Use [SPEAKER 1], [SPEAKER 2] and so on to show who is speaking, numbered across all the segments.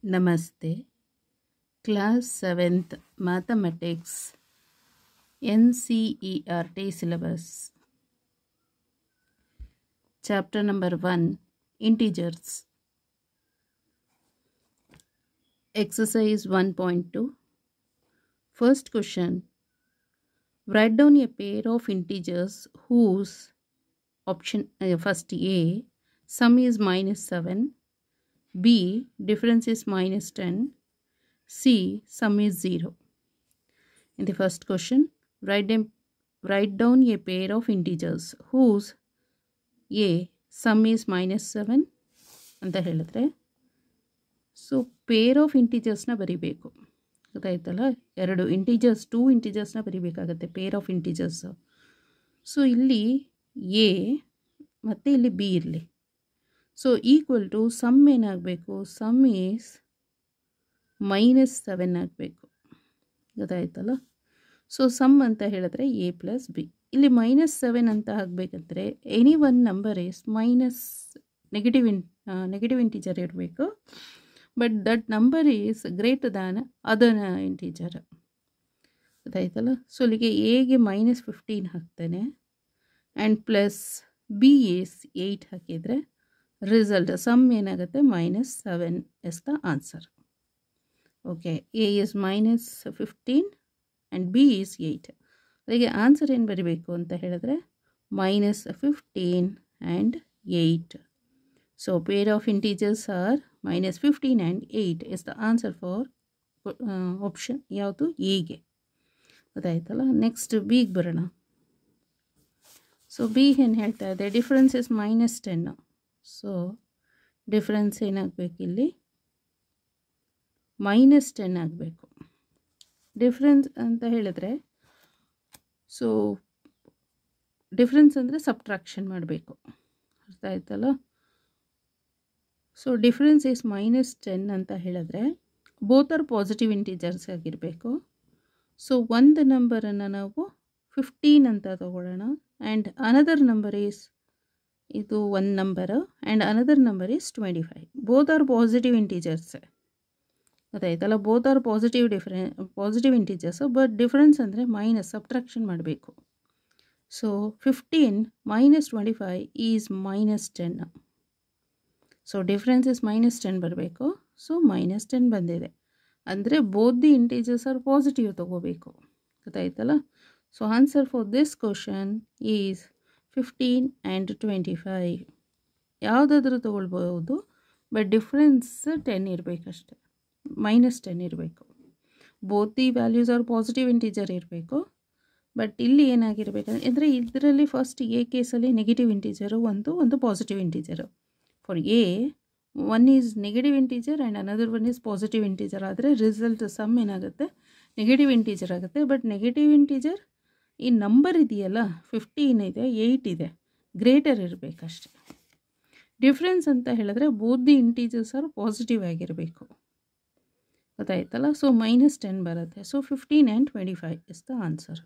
[SPEAKER 1] Namaste. Class 7th Mathematics NCERT syllabus. Chapter number 1 Integers. Exercise 1.2. First question. Write down a pair of integers whose option first A sum is -7, B difference is -10, C sum is 0. In the first question, write down a pair of integers whose A sum is -7 ಅಂತ ಹೇಳಿದ್ರೆ so pair of ಇಂಟೀಜರ್ಸ್ನ ಬರಿಬೇಕು. ಗೊತ್ತಾಯ್ತಲ್ಲ, ಎರಡು integers, 2 ಇಂಟೀಜರ್ಸ್ನ ಬರಿಬೇಕಾಗತ್ತೆ pair of integers. So ಇಲ್ಲಿ a ಮತ್ತು ಇಲ್ಲಿ ಬಿ ಇರಲಿ. ಸೊ ಈಕ್ವಲ್ ಟು ಸಮ್ ಏನಾಗಬೇಕು, ಸಮ್ ಈಸ್ -7 ಆಗಬೇಕು. ಗೊತ್ತಾಯ್ತಲ್ಲ. ಸೊ ಸಮ್ ಅಂತ ಹೇಳಿದ್ರೆ ಎ ಪ್ಲಸ್ ಬಿ. ಇಲ್ಲಿ -7 ಅಂತ ಆಗಬೇಕಂದ್ರೆ any one number is negative integer ಇರಬೇಕು. But that number is greater than other integer. ಗೊತ್ತಾಯ್ತಲ್ಲ. ಸೊ ಇಲ್ಲಿಗೆ ಎಗೆ -15 ಹಾಕ್ತೇನೆ ಆ್ಯಂಡ್ ಪ್ಲಸ್ ಬಿ ಈಸ್ 8 ಹಾಕಿದರೆ ರಿಸಲ್ಟ್ ಸಮ್ ಏನಾಗುತ್ತೆ -7 is the answer. Okay, a is -15 and b is 8. ಅದಕ್ಕೆ ಆನ್ಸರ್ ಏನು ಬರೀಬೇಕು ಅಂತ ಹೇಳಿದ್ರೆ -15 and 8. So pair of integers are -15 and 8 is the answer for option ಯಾವುದು, ಎಗೆ. ಗೊತ್ತಾಯ್ತಲ್ಲ. ನೆಕ್ಸ್ಟ್ ಬಿಗೆ ಬರೋಣ. ಸೊ ಬಿ ಏನು ಹೇಳ್ತಾ ಇದೆ, ಡಿಫ್ರೆನ್ಸ್ ಇಸ್ -10. ಸೊ ಡಿಫ್ರೆನ್ಸ್ ಏನಾಗಬೇಕು, ಇಲ್ಲಿ -10 ಆಗಬೇಕು. ಡಿಫ್ರೆನ್ಸ್ ಅಂತ ಹೇಳಿದ್ರೆ ಸೊ ಡಿಫ್ರೆನ್ಸ್ ಅಂದರೆ ಸಬ್ಟ್ರಾಕ್ಷನ್ ಮಾಡಬೇಕು. ಅರ್ಥ ಆಯ್ತಲ್ಲ. ಸೊ ಡಿಫ್ರೆನ್ಸ್ ಈಸ್ -10 ಅಂತ ಹೇಳಿದ್ರೆ ಬೋತ್ ಆರ್ ಪಾಸಿಟಿವ್ ಇಂಟೀಜರ್ಸ್ ಆಗಿರಬೇಕು. ಸೊ ಒಂದು ನಂಬರನ್ನು ನಾವು 15 ಅಂತ ತಗೊಳ್ಳೋಣ ಆ್ಯಂಡ್ ಅನದರ್ ನಂಬರ್ ಈಸ್, ಇದು ಒಂದು number and another number is 25. Both are positive integers. ಗೊತ್ತಾಯ್ತಲ್ಲ. Both are positive integers, but difference ಅಂದರೆ ಮೈನಸ್ ಸಬ್ಟ್ರಾಕ್ಷನ್ ಮಾಡಬೇಕು. So 15 - 25 is -10. So difference is -10 ಬರಬೇಕು. ಸೊ -10 ಬಂದಿದೆ ಅಂದರೆ both the integers are positive ತಗೋಬೇಕು. ಗೊತ್ತಾಯ್ತಲ್ಲ. So answer for this question is 15 and 25. ಯಾವುದಾದ್ರೂ ತೊಗೊಳ್ಬೋದು, ಬಟ್ ಡಿಫ್ರೆನ್ಸ್ 10 ಇರಬೇಕಷ್ಟೆ, -10 ಇರಬೇಕು. Both the values are positive integer ಇರಬೇಕು. ಬಟ್ ಇಲ್ಲಿ ಏನಾಗಿರಬೇಕಂದ್ರೆ ಅಂದರೆ ಇದರಲ್ಲಿ ಫಸ್ಟ್ ಎ ಕೇಸಲ್ಲಿ ನೆಗೆಟಿವ್ ಇಂಟೀಜರು ಒಂದು positive integer. For a one is negative integer and another one is positive integer ಆದರೆ ರಿಸಲ್ಟ್ ಸಮ್ ಏನಾಗುತ್ತೆ, ನೆಗೆಟಿವ್ ಇಂಟೀಜರ್ ಆಗುತ್ತೆ. ಬಟ್ ನೆಗೆಟಿವ್ ಇಂಟೀಜರ್ ಈ ನಂಬರ್ ಇದೆಯಲ್ಲ 15 ಇದೆ, 8 ಇದೆ, ಗ್ರೇಟರ್ ಇರಬೇಕಷ್ಟೆ. ಡಿಫ್ರೆನ್ಸ್ ಅಂತ ಹೇಳಿದ್ರೆ both the integers are positive ಆಗಿರಬೇಕು. ಗೊತ್ತಾಯ್ತಲ್ಲ. ಸೊ -10 ಬರುತ್ತೆ. So 15 and 25 is the answer.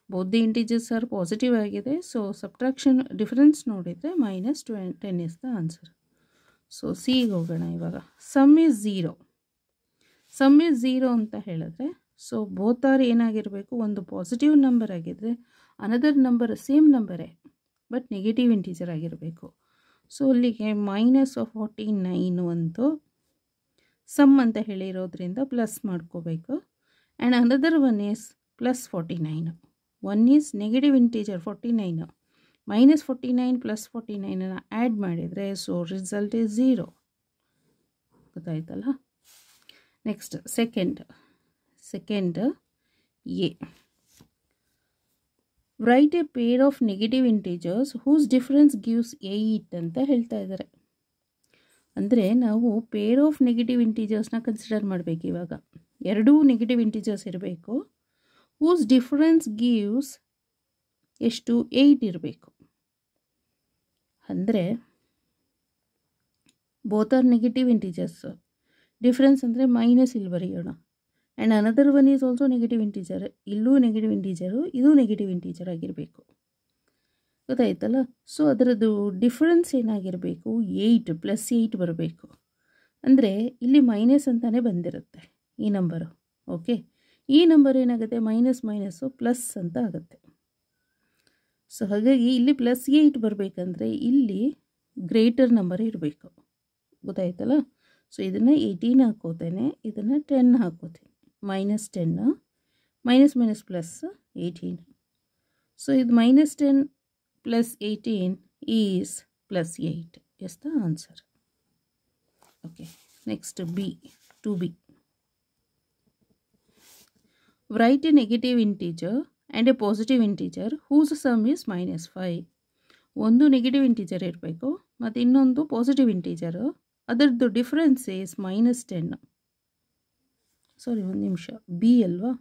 [SPEAKER 1] Both the integers are positive ಆಗಿದೆ. ಸೊ ಸಬ್ಟ್ರಾಕ್ಷನ್ ಡಿಫ್ರೆನ್ಸ್ ನೋಡಿದರೆ -10 ಇಸ್ ದ ಆನ್ಸರ್. ಸೊ ಸಿಗೆ ಹೋಗೋಣ ಇವಾಗ. Some is 0. ಸಮ್ ಈಸ್ 0 ಅಂತ ಹೇಳಿದ್ರೆ ಸೊ ಬೋತ್ ಆರ್ ಏನಾಗಿರಬೇಕು, ಒಂದು ಪಾಸಿಟಿವ್ ನಂಬರ್ ಆಗಿದ್ದರೆ ಅನದರ್ ನಂಬರ್ ಸೇಮ್ ನಂಬರೇ ಬಟ್ ನೆಗೆಟಿವ್ ಇಂಟೀಜರ್ ಆಗಿರಬೇಕು. ಸೊ ಅಲ್ಲಿಗೆ -49 ಒಂದು ಸಮ್ ಅಂತ ಹೇಳಿರೋದ್ರಿಂದ ಪ್ಲಸ್ ಮಾಡ್ಕೋಬೇಕು and another one is +49. One is negative integer 49, -49 +49 add ಮಾಡಿದರೆ ಸೊ ರಿಸಲ್ಟ್ ಈಸ್ 0. ಗೊತ್ತಾಯ್ತಲ್ಲ. Next second a. Right a pair of negative integers whose difference gives 8 ಅಂತ ಹೇಳ್ತಾ ಇದ್ದಾರೆ. ಅಂದರೆ ನಾವು ಪೇರ್ ಆಫ್ ನೆಗೆಟಿವ್ ಇಂಟೀಜರ್ಸ್ನ ಕನ್ಸಿಡರ್ ಮಾಡಬೇಕು. ಇವಾಗ ಎರಡೂ ನೆಗೆಟಿವ್ ಇಂಟೀಜರ್ಸ್ ಇರಬೇಕು. ಹೂಸ್ ಡಿಫ್ರೆನ್ಸ್ ಗಿವ್ಸ್ ಎಷ್ಟು, 8 ಇರಬೇಕು. ಅಂದರೆ both are negative integers. Difference ಅಂದರೆ ಮೈನಸ್ ಇಲ್ಲಿ ಬರೆಯೋಣ and another one is also negative integer. ಇಲ್ಲೂ ನೆಗೆಟಿವ್ ಇಂಟೀಜರು, ಇದು ನೆಗೆಟಿವ್ ಇಂಟೀಜರ್ ಆಗಿರಬೇಕು. ಗೊತ್ತಾಯ್ತಲ್ಲ. ಸೊ ಅದರದ್ದು ಡಿಫ್ರೆನ್ಸ್ ಏನಾಗಿರಬೇಕು, 8 + 8 ಬರಬೇಕು. ಅಂದರೆ ಇಲ್ಲಿ ಮೈನಸ್ ಅಂತಲೇ ಬಂದಿರುತ್ತೆ ಈ ನಂಬರು. ಓಕೆ, ಈ ನಂಬರ್ ಏನಾಗುತ್ತೆ, ಮೈನಸ್ ಮೈನಸ್ಸು ಪ್ಲಸ್ ಅಂತ ಆಗುತ್ತೆ. ಸೊ ಹಾಗಾಗಿ ಇಲ್ಲಿ +8 ಬರಬೇಕಂದ್ರೆ ಇಲ್ಲಿ ಗ್ರೇಟರ್ ನಂಬರ್ ಇರಬೇಕು. ಗೊತ್ತಾಯ್ತಲ್ಲ? ಸೊ ಇದನ್ನು 18 ಹಾಕೋತೇನೆ, ಇದನ್ನು 10 ಹಾಕೋತೀನಿ. -10 ಮೈನಸ್ ಮೈನಸ್ ಪ್ಲಸ್ 18. ಸೊ ಇದು -10 + 18 is +8. Is the answer. Okay, next B, 2B. Write a negative integer and a positive integer whose sum is -5. ಒಂದು ನೆಗೆಟಿವ್ ಇಂಟೀಜರ್ ಇರಬೇಕು ಮತ್ತು ಇನ್ನೊಂದು ಪಾಸಿಟಿವ್ ಇಂಟೀಜರು, ಅದರದ್ದು ಡಿಫ್ರೆನ್ಸ್ ಈಸ್ -10. ಸಾರಿ, ಒಂದು ನಿಮಿಷ, B ಅಲ್ವಾ?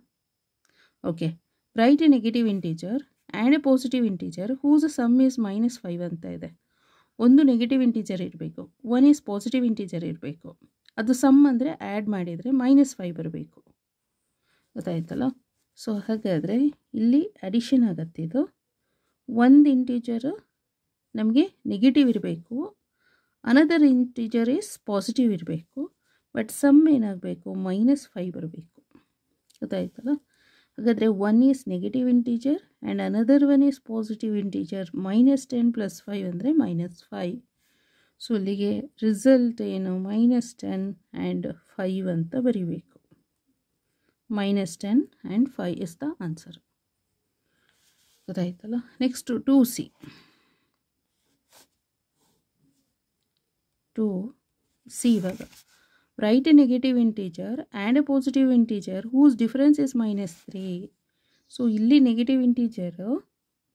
[SPEAKER 1] Okay, write a negative integer and a positive integer whose sum is -5 ಅಂತ ಇದೆ. ಒಂದು ನೆಗೆಟಿವ್ ಇಂಟೀಜರ್ ಇರಬೇಕು, ಒನ್ ಈಸ್ ಪಾಸಿಟಿವ್ ಇಂಟೀಜರ್ ಇರಬೇಕು. ಅದು ಸಮ್ ಅಂದರೆ ಆ್ಯಡ್ ಮಾಡಿದರೆ -5 ಬರಬೇಕು. ಗೊತ್ತಾಯ್ತಲ್ಲ? ಸೊ ಹಾಗಾದರೆ ಇಲ್ಲಿ ಅಡಿಷನ್ ಆಗುತ್ತೆ. ಇದು ಒಂದು ಇಂಟೀಜರು ನಮಗೆ ನೆಗೆಟಿವ್ ಇರಬೇಕು, ಅನದರ್ ಇಂಟೀಜರ್ ಈಸ್ ಪಾಸಿಟಿವ್ ಇರಬೇಕು, ಬಟ್ ಸಮ್ ಏನಾಗಬೇಕು, -5 ಬರಬೇಕು. ಗೊತ್ತಾಯ್ತಲ್ಲ? ಹಾಗಾದರೆ one is negative integer and another one is positive integer. -10 + 5 ಅಂದರೆ -5. ಸೊ ಇಲ್ಲಿಗೆ ರಿಸಲ್ಟ್ ಏನು, -10 ಆ್ಯಂಡ್ 5 ಅಂತ ಬರೀಬೇಕು. -10 ಆ್ಯಂಡ್ 5 ಇಸ್ ದ ಆನ್ಸರ್. ಗೊತ್ತಾಯ್ತಲ್ಲ? Next 2C. 2C ಇವಾಗ right a negative integer and a positive integer whose difference is -3. So ಇಲ್ಲಿ negative integer,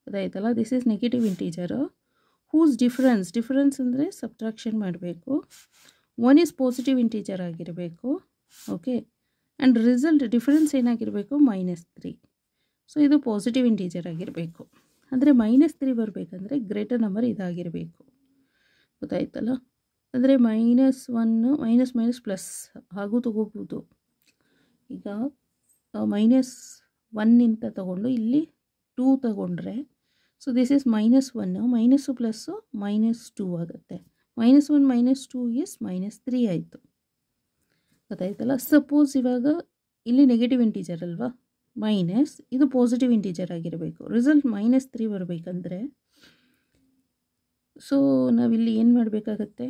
[SPEAKER 1] ಗೊತ್ತಾಯ್ತಲ್ಲ? This is negative integer whose difference ಅಂದರೆ ಸಬ್ಟ್ರಾಕ್ಷನ್ ಮಾಡಬೇಕು. ಒನ್ ಈಸ್ ಪಾಸಿಟಿವ್ ಇಂಟೀಜರ್ ಆಗಿರಬೇಕು. Okay, and result difference ಏನಾಗಿರಬೇಕು, -3. So ಇದು positive integer ಆಗಿರಬೇಕು. ಅಂದರೆ -3 ಬರಬೇಕಂದ್ರೆ ಗ್ರೇಟರ್ ನಂಬರ್ ಇದಾಗಿರಬೇಕು. ಗೊತ್ತಾಯ್ತಲ್ಲ? ಅಂದರೆ -1 ಮೈನಸ್ ಪ್ಲಸ್ ಹಾಗೂ ತಗೋಬೋದು. ಈಗ -1 ತಗೊಂಡು ಇಲ್ಲಿ 2 ತಗೊಂಡ್ರೆ, so this is -1, minus plus -2 ಆಗುತ್ತೆ. -1 -2 ಈಸ್ -3 ಆಯಿತು. ಗೊತ್ತಾಯ್ತಲ್ಲ? ಸಪೋಸ್ ಇವಾಗ ಇಲ್ಲಿ ನೆಗೆಟಿವ್ ಇಂಟೀಜರ್ ಅಲ್ವಾ, ಮೈನಸ್, ಇದು ಪಾಸಿಟಿವ್ ಇಂಟೀಜರ್ ಆಗಿರಬೇಕು. ರಿಸಲ್ಟ್ -3 ಬರಬೇಕಂದ್ರೆ ಸೊ ನಾವಿಲ್ಲಿ ಏನು ಮಾಡಬೇಕಾಗತ್ತೆ,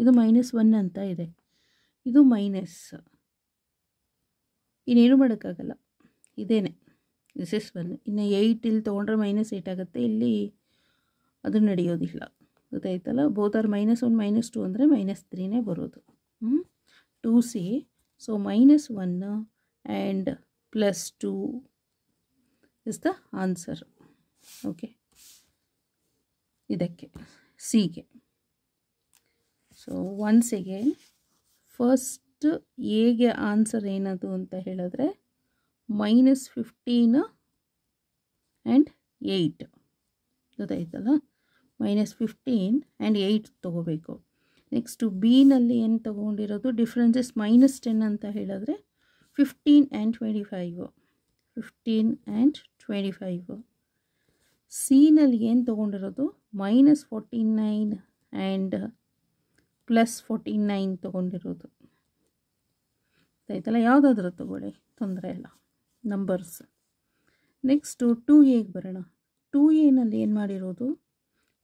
[SPEAKER 1] ಇದು -1 ಅಂತ ಇದೆ, ಇದು ಮೈನಸ್, ಇನ್ನೇನು ಮಾಡೋಕ್ಕಾಗಲ್ಲ, ಇದೇನೆ, ದಿಸ್ ಇಸ್ 1. ಇನ್ನು 8 ಇಲ್ಲಿ ತೊಗೊಂಡ್ರೆ -8 ಆಗುತ್ತೆ, ಇಲ್ಲಿ ಅದು ನಡೆಯೋದಿಲ್ಲ. ಗೊತ್ತಾಯ್ತಲ್ಲ? ಬೋತ್ ಆರ್ -1 -2 ಅಂದರೆ -3ನೇ ಬರೋದು. 2C. So -1 and +2 is the answer. Okay, ಇದಕ್ಕೆ ಸಿಗೆ. ಸೊ ಒನ್ಸ್ ಅಗೇನ್ ಫಸ್ಟ್ ಎಗೆ ಆನ್ಸರ್ ಏನದು ಅಂತ ಹೇಳಿದ್ರೆ -15 ಆ್ಯಂಡ್ 8. ಗೊತ್ತಾಯ್ತಲ್ಲ? -15 ಆ್ಯಂಡ್ 8 ತೊಗೋಬೇಕು. ನೆಕ್ಸ್ಟು ಬಿನಲ್ಲಿ ಏನು ತೊಗೊಂಡಿರೋದು, ಡಿಫ್ರೆನ್ಸಸ್ -10 ಅಂತ ಹೇಳಿದ್ರೆ 15 ಆ್ಯಂಡ್ 25. 15 ಆ್ಯಂಡ್ 25. ಸಿನಲ್ಲಿ ಏನು ತೊಗೊಂಡಿರೋದು, -49 ಆ್ಯಂಡ್ +49 ತೊಗೊಂಡಿರೋದು. ಆಯ್ತಲ್ಲ? ಯಾವುದಾದ್ರೂ ತೊಗೊಳ್ಳಿ, ತೊಂದರೆ ಇಲ್ಲ, ನಂಬರ್ಸ್. ನೆಕ್ಸ್ಟು 2Aಗೆ ಬರೋಣ. 2Aನಲ್ಲಿ ಏನು ಮಾಡಿರೋದು,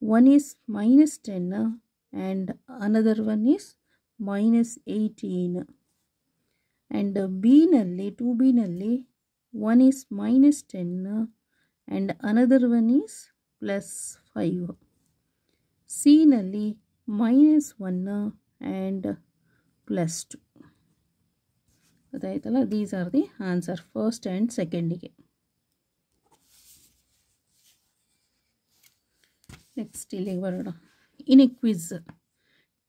[SPEAKER 1] one is -10 and another one is -18. and B ನಲ್ಲಿ 2B ನಲ್ಲಿ one is -10 and another one is +5. C ನಲ್ಲಿ -1 and +2. ಗೊತ್ತಾಯ್ತಲ್ಲ? These are the answer first and ಸೆಕೆಂಡಿಗೆ. ನೆಕ್ಸ್ಟ್ ಇಲ್ಲಿಗೆ ಬರೋಣ. In a quiz,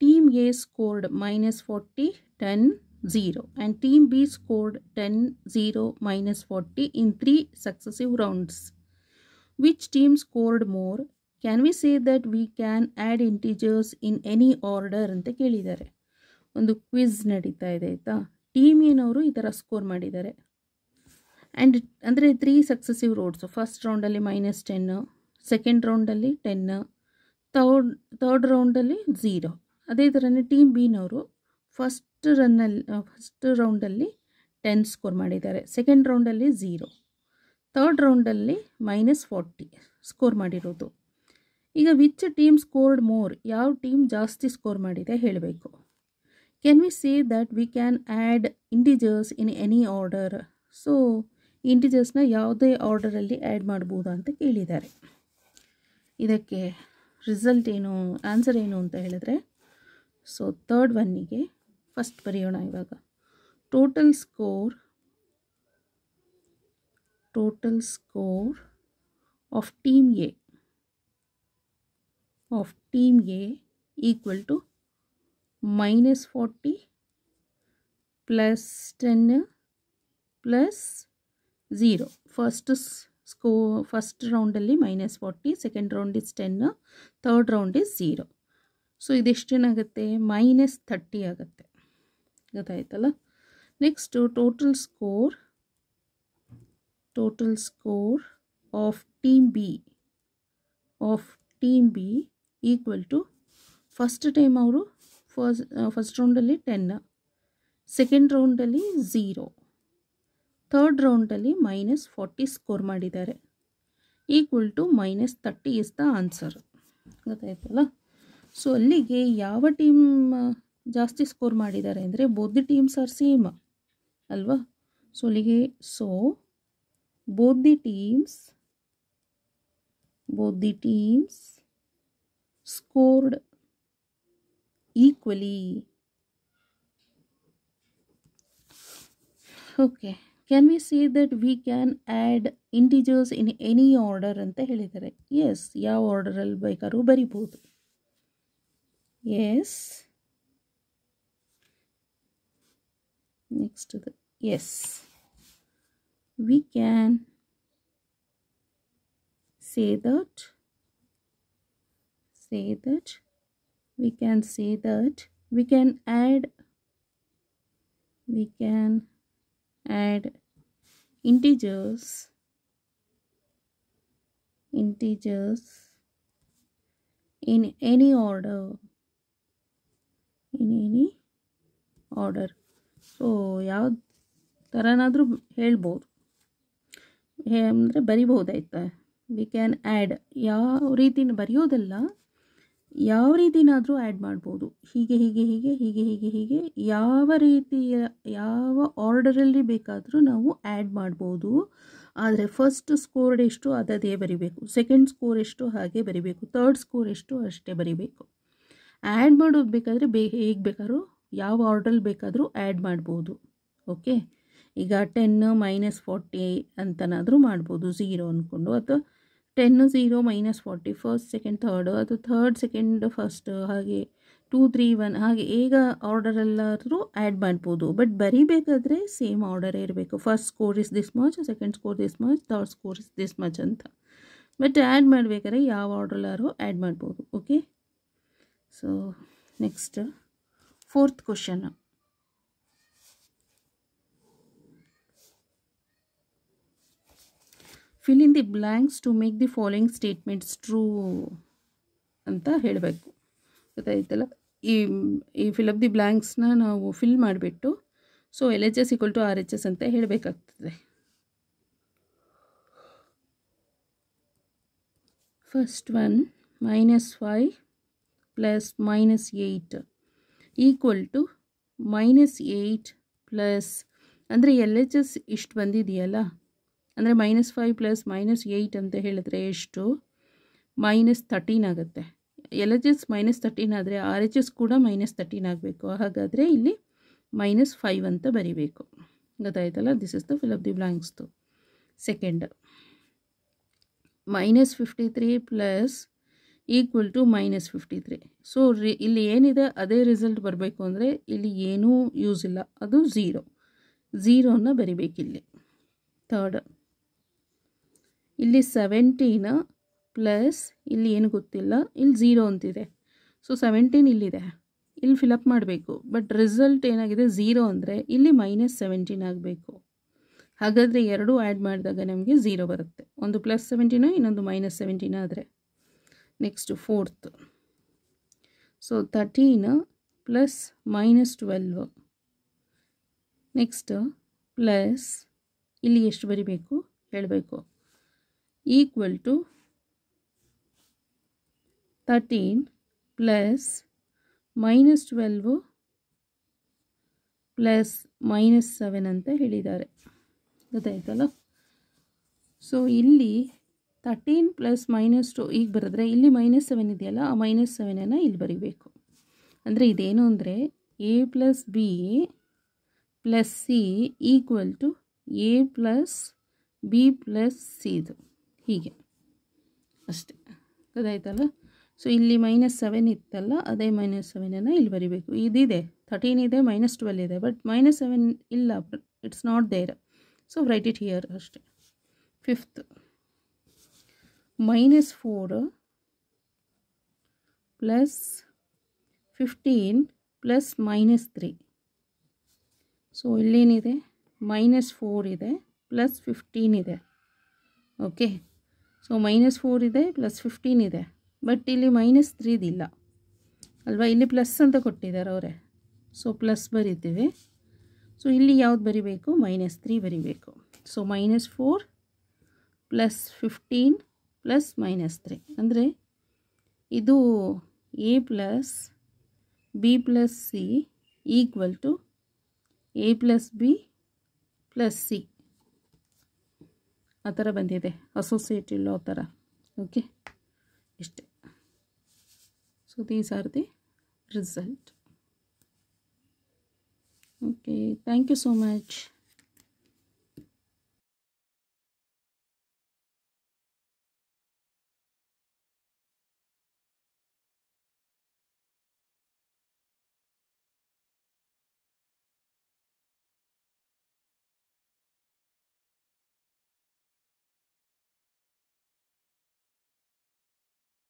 [SPEAKER 1] team A scored -40, 10, 0 and team B scored 10, 0, -40 in 3 successive rounds. Which team scored more? Can we say that we can add integers in any order ಅಂತ ಕೇಳಿದ್ದಾರೆ. ಒಂದು quiz ನಡೀತಾ ಇದೆ ಆಯಿತಾ. Team ಏನವರು ಈ ಥರ ಸ್ಕೋರ್ ಮಾಡಿದ್ದಾರೆ. And ಅಂದರೆ 3 ಸಕ್ಸೆಸಿವ್ ರೌಂಡ್ಸು. ಫಸ್ಟ್ ರೌಂಡಲ್ಲಿ -10, ಸೆಕೆಂಡ್ ರೌಂಡಲ್ಲಿ 10, ಥರ್ಡ್ ರೌಂಡಲ್ಲಿ 0. ಅದೇ ಥರನೇ ಟೀಮ್ ಬಿನವರು ಫಸ್ಟ್ ರೌಂಡಲ್ಲಿ 10 ಸ್ಕೋರ್ ಮಾಡಿದ್ದಾರೆ, ಸೆಕೆಂಡ್ ರೌಂಡಲ್ಲಿ 0, ಥರ್ಡ್ ರೌಂಡಲ್ಲಿ -40 ಸ್ಕೋರ್ ಮಾಡಿರೋದು. ಈಗ ವಿಚ್ ಟೀಮ್ ಸ್ಕೋರ್ಡ್ ಮೋರ್, ಯಾವ ಟೀಮ್ ಜಾಸ್ತಿ ಸ್ಕೋರ್ ಮಾಡಿದೆ ಹೇಳಬೇಕು. Can we say that we can add integers in any order. So ಇಂಟಿಜರ್ಸ್ನ ಯಾವುದೇ ಆರ್ಡರಲ್ಲಿ ಆ್ಯಡ್ ಮಾಡ್ಬೋದಾ ಅಂತ ಕೇಳಿದ್ದಾರೆ. ಇದಕ್ಕೆ ರಿಸಲ್ಟ್ ಏನು, ಆನ್ಸರ್ ಏನು ಅಂತ ಹೇಳಿದ್ರೆ, ಸೊ ಥರ್ಡ್ ಒನ್ನಿಗೆ ಫಸ್ಟ್ ಬರೆಯೋಣ. ಇವಾಗ total score of team a equal to -40 + 10 + 0. First ರೌಂಡಲ್ಲಿ -40, second round is 10, third round is 0. So ಇದೆಷ್ಟೇನಾಗುತ್ತೆ, -30 ಆಗುತ್ತೆ. ಗೊತ್ತಾಯ್ತಲ್ಲ. Next total score of team b equal to first time ಅವರು ಫಸ್ಟ್ ರೌಂಡಲ್ಲಿ 10, ಸೆಕೆಂಡ್ ರೌಂಡಲ್ಲಿ 0, ಥರ್ಡ್ ರೌಂಡಲ್ಲಿ -40 ಸ್ಕೋರ್ ಮಾಡಿದ್ದಾರೆ, equal to -30 is the answer. ಗೊತ್ತಾಯ್ತಲ್ಲ. ಸೊ ಅಲ್ಲಿಗೆ ಯಾವ ಟೀಮ್ ಜಾಸ್ತಿ ಸ್ಕೋರ್ ಮಾಡಿದ್ದಾರೆ ಅಂದರೆ both the teams are same ಅಲ್ವಾ. ಸೊ ಅಲ್ಲಿಗೆ both the teams scored equally. Okay, can we say that we can add integers in any order ಅಂತ ಹೇಳಿದ್ದಾರೆ. ಎಸ್, ಯಾವ ಆರ್ಡರಲ್ಲಿ ಬೇಕಾದ್ರೂ ಬರಿಬೋದು. Yes, next yes, we can say that we can add integers in any order. So ಯಾವ ಥರನಾದರೂ ಹೇಳ್ಬೋದು, ಅಂದರೆ ಬರಿಬೋದಾಯ್ತಾ. V can add, ಯಾವ ರೀತಿನ ಬರೆಯೋದಲ್ಲ, ಯಾವ ರೀತಿನಾದರೂ ಆ್ಯಡ್ ಮಾಡ್ಬೋದು. ಹೀಗೆ ಯಾವ ರೀತಿಯ ಯಾವ ಆರ್ಡರಲ್ಲಿ ಬೇಕಾದರೂ ನಾವು ಆ್ಯಡ್ ಮಾಡ್ಬೋದು. ಆದರೆ ಫಸ್ಟ್ ಸ್ಕೋರ್ ಎಷ್ಟು ಅದೇ ಬರಿಬೇಕು, ಸೆಕೆಂಡ್ ಸ್ಕೋರ್ ಎಷ್ಟು ಹಾಗೆ ಬರಿಬೇಕು, ಥರ್ಡ್ ಸ್ಕೋರ್ ಎಷ್ಟು ಅಷ್ಟೇ ಬರಿಬೇಕು. ಆ್ಯಡ್ ಮಾಡೋದು ಬೇಕಾದರೆ ಹೇಗೆ ಬೇಕಾದ್ರೂ ಯಾವ ಆರ್ಡ್ರಲ್ಲಿ ಬೇಕಾದರೂ ಆ್ಯಡ್ ಮಾಡ್ಬೋದು. ಓಕೆ, ಈಗ 10 -40 ಅಂತನಾದರೂ ಮಾಡ್ಬೋದು 0 ಅಂದ್ಕೊಂಡು, ಅಥವಾ 10 0 -40 ಫಸ್ಟ್ ಸೆಕೆಂಡ್ ಥರ್ಡ್, ಅಥವಾ ಥರ್ಡ್ ಸೆಕೆಂಡ್ ಫಸ್ಟ್, ಹಾಗೆ 2 3 1 ಹಾಗೆ ಈಗ ಆರ್ಡರೆಲ್ಲಾದರೂ ಆ್ಯಡ್ ಮಾಡ್ಬೋದು. ಬಟ್ ಬರಿಬೇಕಾದ್ರೆ ಸೇಮ್ ಆರ್ಡರೇ ಇರಬೇಕು. First score is this much, second score this much, third score is this much ಅಂತ. ಬಟ್ ಆ್ಯಡ್ ಮಾಡಬೇಕಾದ್ರೆ ಯಾವ ಆರ್ಡರ್ಲಾದ್ರೂ ಆ್ಯಡ್ ಮಾಡ್ಬೋದು. Okay, so next fourth question. Fill in the blanks to make the following statements true ಅಂತ ಹೇಳಬೇಕು. ಗೊತ್ತಾಯ್ತಲ್ಲ. ಈ fill up the ಬ್ಲ್ಯಾಂಕ್ಸ್ನ ನಾವು ಫಿಲ್ ಮಾಡಿಬಿಟ್ಟು ಸೊ LHS = RHS ಅಂತ ಹೇಳಬೇಕಾಗ್ತದೆ. First one -5 + -8 equal to -8 plus, ಅಂದರೆ LHS ಇಷ್ಟು ಬಂದಿದೆಯಲ್ಲ, ಅಂದರೆ -5 + -8 ಅಂತ ಹೇಳಿದ್ರೆ ಎಷ್ಟು, -13 ಆಗುತ್ತೆ. LHS -13 ಆದರೆ RHS ಕೂಡ -13 ಆಗಬೇಕು. ಹಾಗಾದರೆ ಇಲ್ಲಿ -5 ಅಂತ ಬರಿಬೇಕು. ಗೊತ್ತಾಯ್ತಲ್ಲ. This is the fill up the ಬ್ಲ್ಯಾಂಕ್ಸ್ದು. Second -53 plus equal to -53. So ಇಲ್ಲಿ ಏನಿದೆ ಅದೇ ರಿಸಲ್ಟ್ ಬರಬೇಕು ಅಂದರೆ ಇಲ್ಲಿ ಏನೂ ಯೂಸ್ ಇಲ್ಲ, ಅದು 0ನ ಬರಿಬೇಕಿಲ್ಲಿ. ಥರ್ಡ್ ಇಲ್ಲಿ 17 ಪ್ಲಸ್ ಇಲ್ಲಿ ಏನು ಗೊತ್ತಿಲ್ಲ, ಇಲ್ಲಿ 0 ಅಂತಿದೆ. ಸೊ 17 ಇಲ್ಲಿದೆ, ಇಲ್ಲಿ ಫಿಲಪ್ ಮಾಡಬೇಕು. ಬಟ್ ರಿಸಲ್ಟ್ ಏನಾಗಿದೆ 0 ಅಂದರೆ ಇಲ್ಲಿ -17 ಆಗಬೇಕು. ಹಾಗಾದರೆ ಎರಡೂ ಆ್ಯಡ್ ಮಾಡಿದಾಗ ನಮಗೆ 0 ಬರುತ್ತೆ. ಒಂದು +17 ಇನ್ನೊಂದು -17 ಆದರೆ. Next fourth. So 13 plus -12 next plus ಇಲ್ಲಿ ಎಷ್ಟು ಬರಿಬೇಕು ಹೇಳಬೇಕು ಈಕ್ವಲ್ ಟು 13 ಪ್ಲಸ್ -12 ಪ್ಲಸ್ -7 ಅಂತ ಹೇಳಿದ್ದಾರೆ. ಗೊತ್ತಾಯ್ತಲ್ಲ? ಸೊ ಇಲ್ಲಿ 13 ಪ್ಲಸ್ -2 ಈಗ ಬರೆದ್ರೆ ಇಲ್ಲಿ -7 ಇದೆಯಲ್ಲ, ಆ -7 ಇಲ್ಲಿ ಬರೀಬೇಕು. ಅಂದರೆ ಇದೇನು ಅಂದರೆ a plus b plus c equal to a plus b plus c ಇದು ಹೀಗೆ ಅಷ್ಟೇ. ಗೊತ್ತಾಯ್ತಲ್ಲ? ಸೊ ಇಲ್ಲಿ -7 ಇತ್ತಲ್ಲ, ಅದೇ -7 ಇಲ್ಲಿ ಬರೀಬೇಕು. ಇದಿದೆ 13 ಇದೆ, -12 ಇದೆ, ಬಟ್ -7 ಇಲ್ಲ, it's not there. So write it here ಅಷ್ಟೇ. Fifth -4 plus 15 plus -3. ಸೊ ಇಲ್ಲೇನಿದೆ -4 ಇದೆ ಪ್ಲಸ್ 15 ಇದೆ. ಓಕೆ, ಸೊ -4 ಇದೆ ಪ್ಲಸ್ 15 ಇದೆ, ಬಟ್ ಇಲ್ಲಿ -3 ಇಲ್ಲ ಅಲ್ವಾ, ಇಲ್ಲಿ ಪ್ಲಸ್ ಅಂತ ಕೊಟ್ಟಿದ್ದಾರೆ ಅವರೇ. So plus ಬರೀತೀವಿ. ಸೊ ಇಲ್ಲಿ ಯಾವ್ದು ಬರಿಬೇಕು? -3 ಬರಿಬೇಕು. ಸೊ -4 ಪ್ಲಸ್ 15 ಪ್ಲಸ್ -3 ಅಂದರೆ ಇದು a plus b plus c equal to a plus b plus c ಆ ಥರ ಬಂದಿದೆ, ಅಸೋಸಿಯೇಟಿವ್ ಲಾ ಥರ. ಓಕೆ, ಇಷ್ಟೇ. So these are the result. Okay, thank you so much.